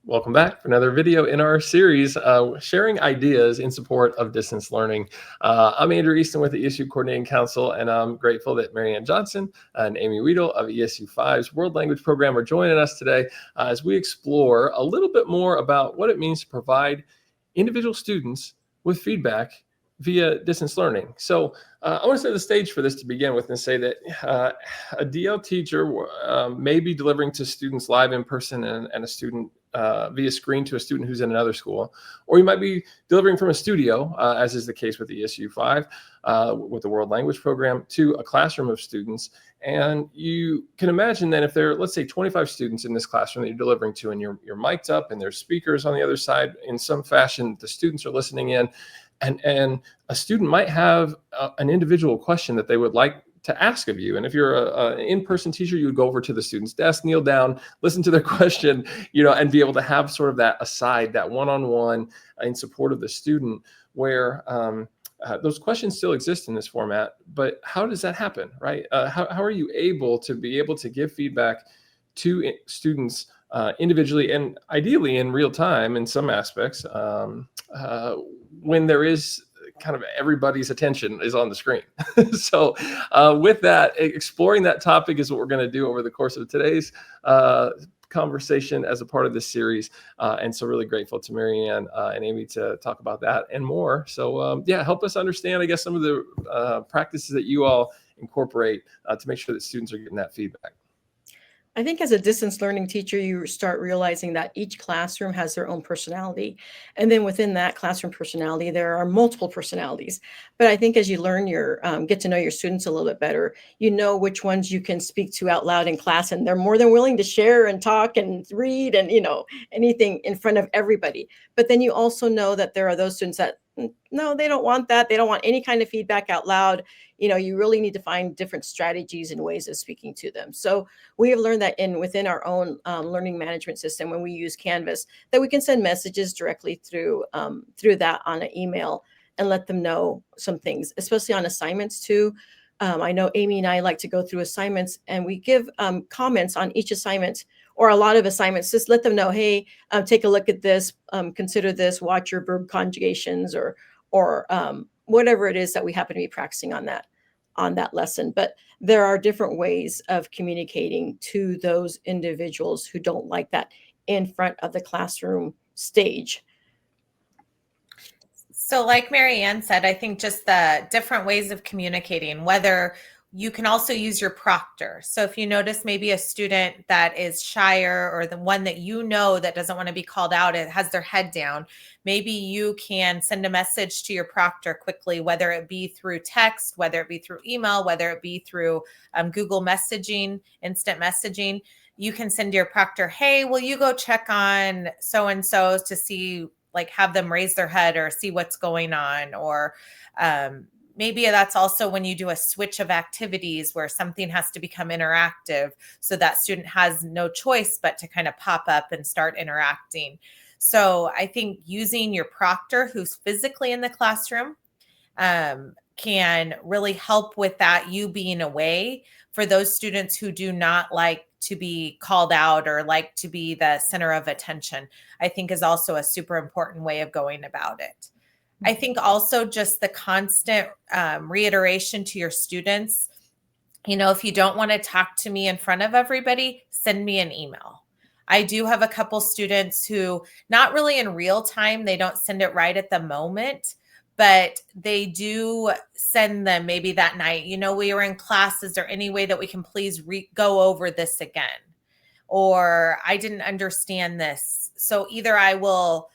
Welcome back for another video in our series, sharing ideas in support of distance learning. I'm Andrew Easton with the ESU Coordinating Council, and I'm grateful that MaryAnn Johnson and Amy Wiedel of ESU 5's World Language Program are joining us today as we explore a little bit more about what it means to provide individual students with feedback via distance learning. So I want to set the stage for this to begin with and say that a DL teacher may be delivering to students live in person and a student via screen to a student who's in another school, or you might be delivering from a studio, as is the case with the ESU 5 with the World Language Program, to a classroom of students. And you can imagine that if there are, let's say, 25 students in this classroom that you're delivering to, and you're mic'd up and there's speakers on the other side in some fashion, the students are listening in, and a student might have an individual question that they would like to ask of you. And if you're an in-person teacher, you would go over to the student's desk, kneel down, listen to their question, and be able to have sort of that aside, that one-on-one in support of the student, where those questions still exist in this format. But how does that happen, right? How are you able to give feedback to students individually and ideally in real time in some aspects when there is kind of everybody's attention is on the screen? So with that, exploring that topic is what we're going to do over the course of today's conversation as a part of this series. And so really grateful to MaryAnn and Amy to talk about that and more. So help us understand, I guess, some of the practices that you all incorporate to make sure that students are getting that feedback. I think as a distance learning teacher, you start realizing that each classroom has their own personality. And then within that classroom personality, there are multiple personalities. But I think as you learn get to know your students a little bit better, you know which ones you can speak to out loud in class, and they're more than willing to share and talk and read and, anything in front of everybody. But then you also know that there are those students that, no, they don't want that. They don't want any kind of feedback out loud. You really need to find different strategies and ways of speaking to them. So we have learned that within our own learning management system, when we use Canvas, that we can send messages directly through that on an email and let them know some things, especially on assignments too. I know Amy and I like to go through assignments, and we give comments on each assignment or a lot of assignments. Just let them know, hey, take a look at this, consider this, watch your verb conjugations, or whatever it is that we happen to be practicing on that lesson. But there are different ways of communicating to those individuals who don't like that in front of the classroom stage. So like MaryAnn said, I think just the different ways of communicating, whether you can also use your proctor. So if you notice maybe a student that is shyer, or the one that that doesn't want to be called out, it has their head down, maybe you can send a message to your proctor quickly, whether it be through text, whether it be through email, whether it be through Google messaging, instant messaging. You can send your proctor, hey, will you go check on so-and-so to see, have them raise their head or see what's going on. Or maybe that's also when you do a switch of activities where something has to become interactive, so that student has no choice but to kind of pop up and start interacting. So I think using your proctor who's physically in the classroom can really help with that, you being away, for those students who do not like to be called out or like to be the center of attention, I think is also a super important way of going about it. I think also just the constant reiteration to your students, if you don't want to talk to me in front of everybody, send me an email. I do have a couple students who, not really in real time, they don't send it right at the moment, but they do send them maybe that night, we were in class, is there any way that we can please go over this again? Or I didn't understand this. So either I will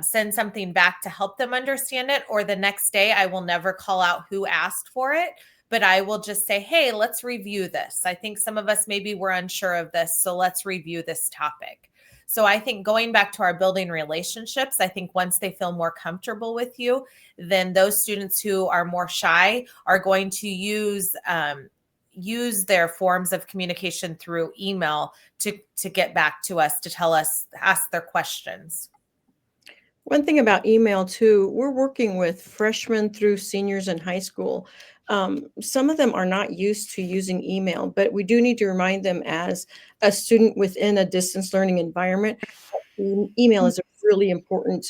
send something back to help them understand it, or the next day I will never call out who asked for it, but I will just say, hey, let's review this. I think some of us maybe were unsure of this, so let's review this topic. So I think going back to our building relationships, I think once they feel more comfortable with you, then those students who are more shy are going to use their forms of communication through email to get back to us, to tell us, ask their questions. One thing about email too, we're working with freshmen through seniors in high school. Some of them are not used to using email, but we do need to remind them as a student within a distance learning environment, email is a really important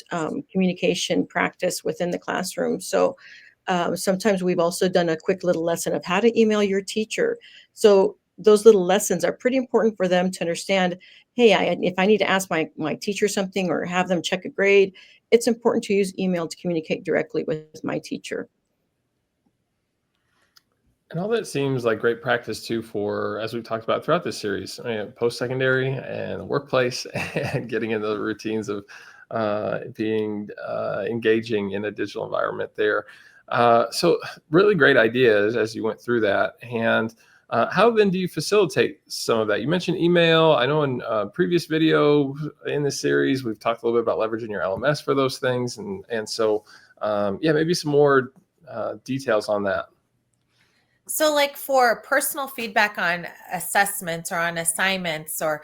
communication practice within the classroom. So sometimes we've also done a quick little lesson of how to email your teacher. So those little lessons are pretty important for them to understand, hey, if I need to ask my teacher something or have them check a grade, it's important to use email to communicate directly with my teacher. And all that seems like great practice too for, as we've talked about throughout this series, post-secondary and workplace and getting into the routines of being engaging in a digital environment there. So really great ideas as you went through that. And how then do you facilitate some of that? You mentioned email. I know in previous video in this series, we've talked a little bit about leveraging your LMS for those things. And so, yeah, maybe some more details on that. So like for personal feedback on assessments or on assignments, or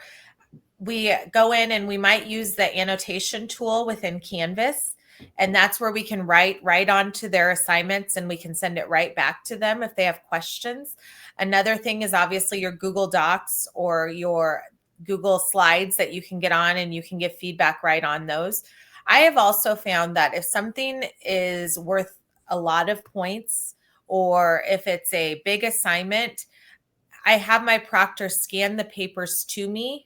we go in and we might use the annotation tool within Canvas. And that's where we can write right onto their assignments and we can send it right back to them if they have questions. Another thing is obviously your Google Docs or your Google Slides that you can get on and you can give feedback right on those. I have also found that if something is worth a lot of points, or if it's a big assignment, I have my proctor scan the papers to me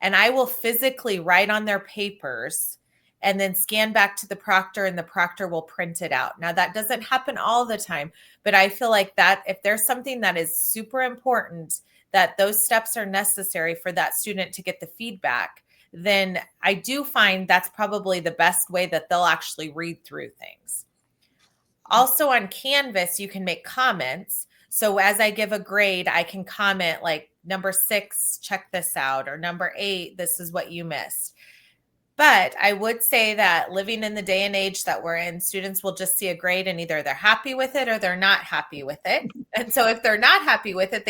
and I will physically write on their papers and then scan back to the proctor and the proctor will print it out. Now that doesn't happen all the time, but I feel like that if there's something that is super important, that those steps are necessary for that student to get the feedback, then I do find that's probably the best way that they'll actually read through things. Also on Canvas, you can make comments. So as I give a grade, I can comment like number 6, check this out, or number 8, this is what you missed. But I would say that living in the day and age that we're in, students will just see a grade and either they're happy with it or they're not happy with it. And so if they're not happy with it,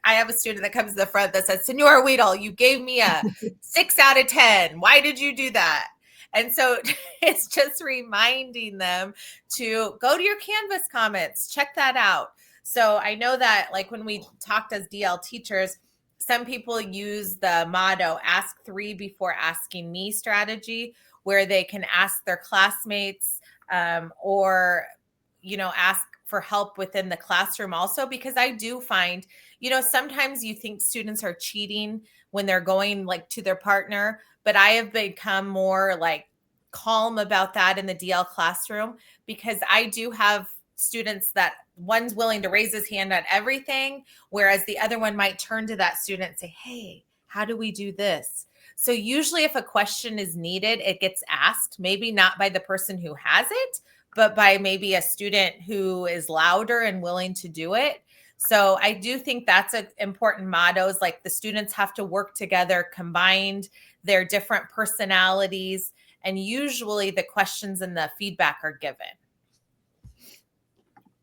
I have a student that comes to the front that says, Senora Wiedel, you gave me a 6 out of 10. Why did you do that? And so it's just reminding them to go to your Canvas comments, check that out. So I know that like when we talked as DL teachers, some people use the motto, ask 3 before asking me strategy, where they can ask their classmates or, ask for help within the classroom also, because I do find, sometimes you think students are cheating when they're going like to their partner, but I have become more like calm about that in the DL classroom, because I do have students that one's willing to raise his hand on everything, whereas the other one might turn to that student and say, hey, how do we do this? So usually if a question is needed, it gets asked, maybe not by the person who has it, but by maybe a student who is louder and willing to do it. So I do think that's an important motto, is like the students have to work together, combined their different personalities, and usually the questions and the feedback are given.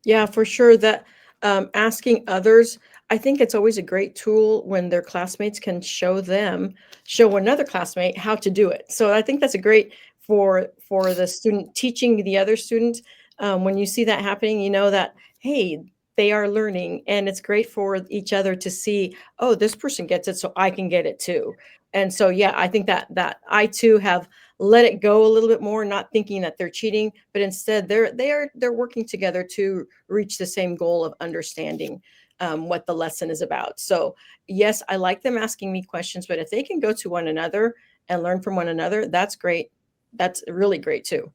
Yeah, for sure. That asking others, I think it's always a great tool when their classmates can show another classmate how to do it. So I think that's a great for the student teaching the other student. When you see that happening, you know that, hey, they are learning, and it's great for each other to see, oh, this person gets it, so I can get it too. And so, yeah, I think that I too have let it go a little bit more, not thinking that they're cheating, but instead they're working together to reach the same goal of understanding what the lesson is about. So yes, I like them asking me questions, but if they can go to one another and learn from one another, that's great. That's really great too.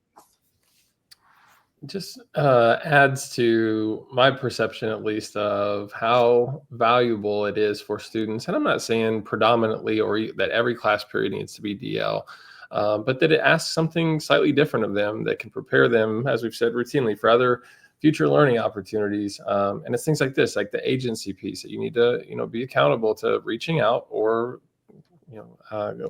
Just adds to my perception, at least, of how valuable it is for students. And I'm not saying predominantly that every class period needs to be DL, but that it asks something slightly different of them that can prepare them, as we've said routinely, for other future learning opportunities. And it's things like this, like the agency piece, that you need to, be accountable to reaching out or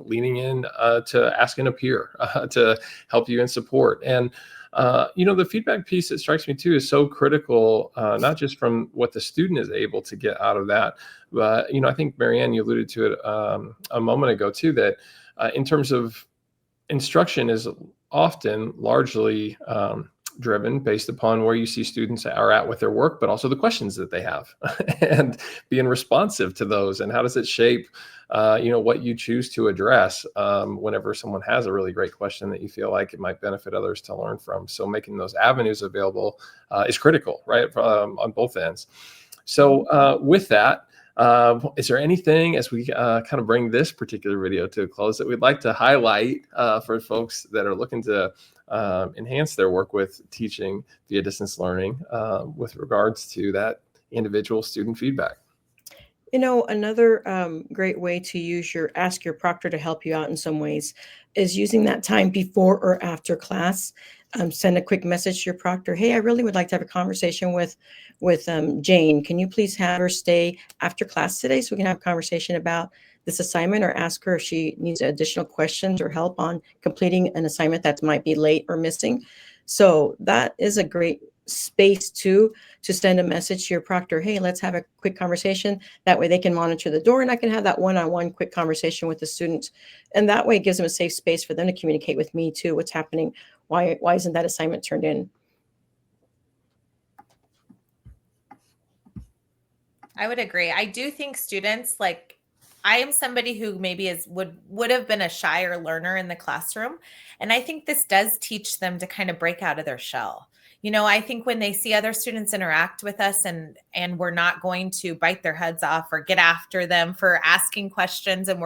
leaning in to asking a peer to help you in support. And the feedback piece that strikes me too is so critical, not just from what the student is able to get out of that, but, I think MaryAnn, you alluded to it a moment ago too, that in terms of instruction is often largely driven based upon where you see students are at with their work, but also the questions that they have and being responsive to those. And how does it shape, what you choose to address whenever someone has a really great question that you feel like it might benefit others to learn from. So making those avenues available is critical, right, on both ends. So with that, is there anything as we kind of bring this particular video to a close that we'd like to highlight for folks that are looking to enhance their work with teaching via distance learning with regards to that individual student feedback? Another great way to ask your proctor to help you out in some ways is using that time before or after class. Send a quick message to your proctor. Hey, I really would like to have a conversation with Jane. Can you please have her stay after class today so we can have a conversation about this assignment, or ask her if she needs additional questions or help on completing an assignment that might be late or missing. So that is a great space to send a message to your proctor. Hey, let's have a quick conversation. That way they can monitor the door and I can have that one-on-one quick conversation with the student. And that way it gives them a safe space for them to communicate with me too. What's happening? Why isn't that assignment turned in? I would agree. I do think students, like, I am somebody who maybe would have been a shyer learner in the classroom. And I think this does teach them to kind of break out of their shell. I think when they see other students interact with us and we're not going to bite their heads off or get after them for asking questions, and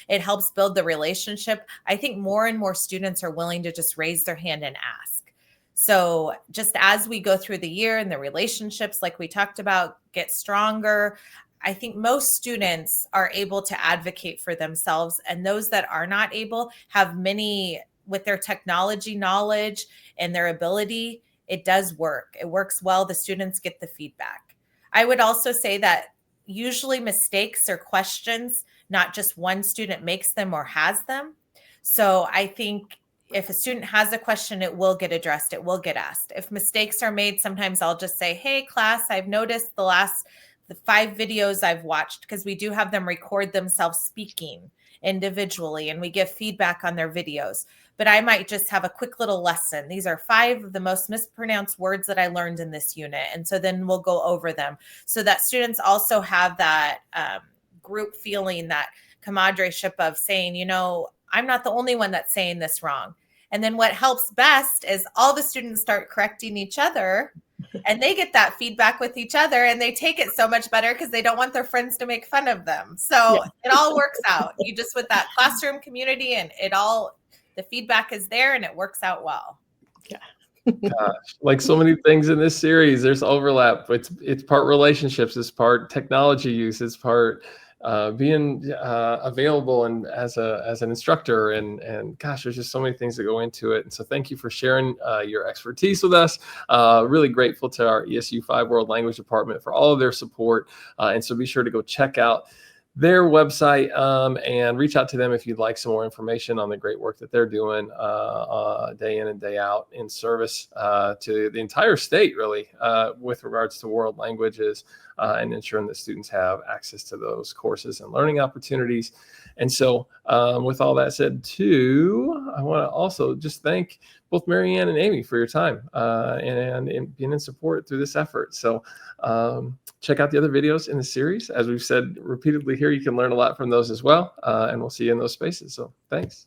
it helps build the relationship. I think more and more students are willing to just raise their hand and ask. So just as we go through the year and the relationships, like we talked about, get stronger, I think most students are able to advocate for themselves. And those that are not able have many, with their technology knowledge and their ability, it does work. It works well. The students get the feedback. I would also say that usually mistakes or questions, not just one student makes them or has them. So I think if a student has a question, it will get addressed. It will get asked. If mistakes are made, sometimes I'll just say, hey, class, I've noticed the 5 videos I've watched, because we do have them record themselves speaking individually and we give feedback on their videos. But I might just have a quick little lesson. These are 5 of the most mispronounced words that I learned in this unit. And so then we'll go over them so that students also have that group feeling, that camaraderie of saying, I'm not the only one that's saying this wrong. And then what helps best is all the students start correcting each other and they get that feedback with each other, and they take it so much better because they don't want their friends to make fun of them. So It all works out. You just, with that classroom community, and the feedback is there and it works out well. Yeah. Gosh, like so many things in this series, there's overlap. It's part relationships, it's part technology use, it's part being available and as an instructor, and gosh, there's just so many things that go into it. And so thank you for sharing your expertise with us. Really grateful to our ESU 5 World Language Department for all of their support. And so be sure to go check out their website and reach out to them if you'd like some more information on the great work that they're doing day in and day out in service to the entire state, really, with regards to world languages and ensuring that students have access to those courses and learning opportunities. And so with all that said, too, I want to also just thank both MaryAnn and Amy for your time and being in support through this effort. So check out the other videos in the series. As we've said repeatedly here, you can learn a lot from those as well. And we'll see you in those spaces. So thanks.